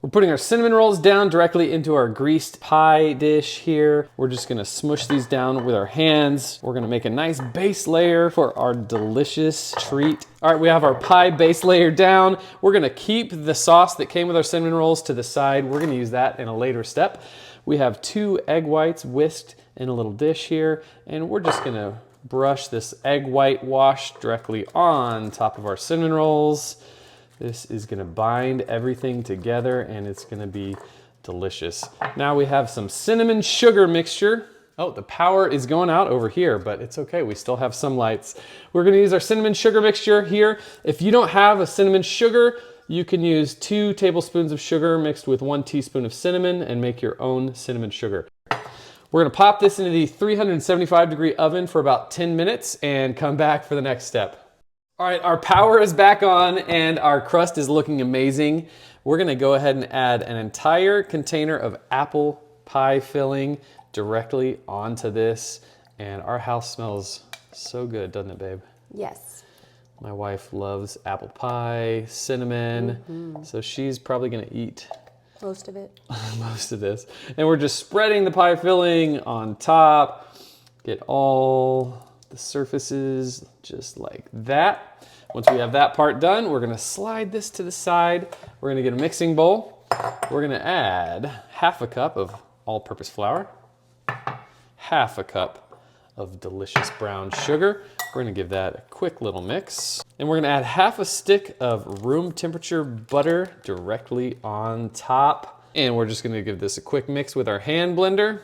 We're putting our cinnamon rolls down directly into our greased pie dish here. We're just gonna smush these down with our hands. We're gonna make a nice base layer for our delicious treat. All right, we have our pie base layer down. We're gonna keep the sauce that came with our cinnamon rolls to the side. We're gonna use that in a later step. We have 2 egg whites whisked in a little dish here, and we're just gonna brush this egg white wash directly on top of our cinnamon rolls. This is gonna bind everything together and it's gonna be delicious. Now we have some cinnamon sugar mixture. Oh, the power is going out over here, but it's okay, we still have some lights. We're gonna use our cinnamon sugar mixture here. If you don't have a cinnamon sugar, you can use 2 tablespoons of sugar mixed with 1 teaspoon of cinnamon and make your own cinnamon sugar. We're gonna pop this into the 375-degree oven for about 10 minutes and come back for the next step. All right, our power is back on and our crust is looking amazing. We're gonna go ahead and add an entire container of apple pie filling directly onto this. And our house smells so good, doesn't it, babe? Yes. My wife loves apple pie, cinnamon, so she's probably gonna eat most of it. most of this. And we're just spreading the pie filling on top. Get all the surfaces just like that. Once we have that part done, we're gonna slide this to the side. We're gonna get a mixing bowl. We're gonna add 1/2 cup of all-purpose flour, 1/2 cup of delicious brown sugar. We're gonna give that a quick little mix. And we're gonna add 1/2 stick of room temperature butter directly on top. And we're just gonna give this a quick mix with our hand blender.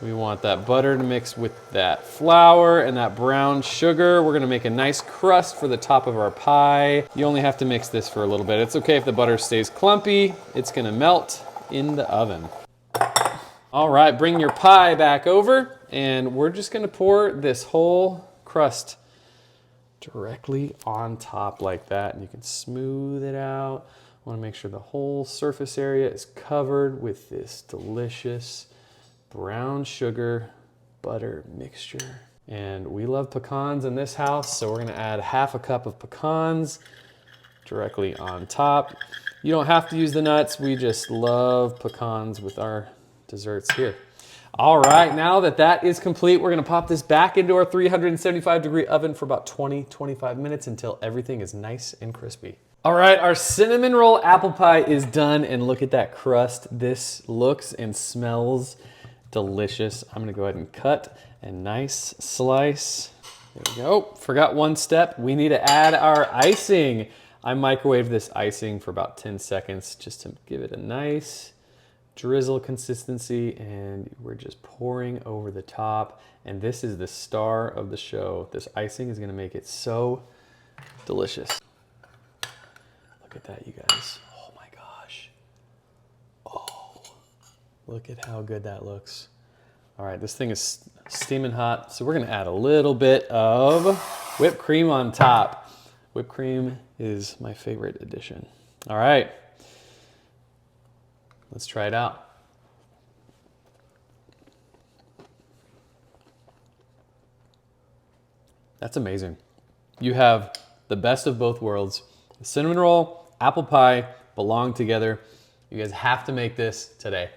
We want that butter to mix with that flour and that brown sugar. We're gonna make a nice crust for the top of our pie. You only have to mix this for a little bit. It's okay if the butter stays clumpy. It's gonna melt in the oven. All right, bring your pie back over and we're just gonna pour this whole crust directly on top like that. And you can smooth it out. I wanna make sure the whole surface area is covered with this delicious brown sugar butter mixture. And we love pecans in this house, so we're gonna add 1/2 cup of pecans directly on top. You don't have to use the nuts, we just love pecans with our desserts here. All right, now that that is complete, we're gonna pop this back into our 375-degree oven for about 20-25 minutes until everything is nice and crispy. All right, our cinnamon roll apple pie is done, and look at that crust. This looks and smells delicious. I'm gonna go ahead and cut a nice slice. There we go. Forgot one step. We need to add our icing. I microwaved this icing for about 10 seconds just to give it a nice drizzle consistency, and we're just pouring over the top. And this is the star of the show. This icing is gonna make it so delicious. Look at that, you guys. Oh my gosh. Oh. Look at how good that looks. All right, this thing is steaming hot, so we're gonna add a little bit of whipped cream on top. Whipped cream is my favorite addition. All right, let's try it out. That's amazing. You have the best of both worlds. The cinnamon roll, apple pie belong together. You guys have to make this today.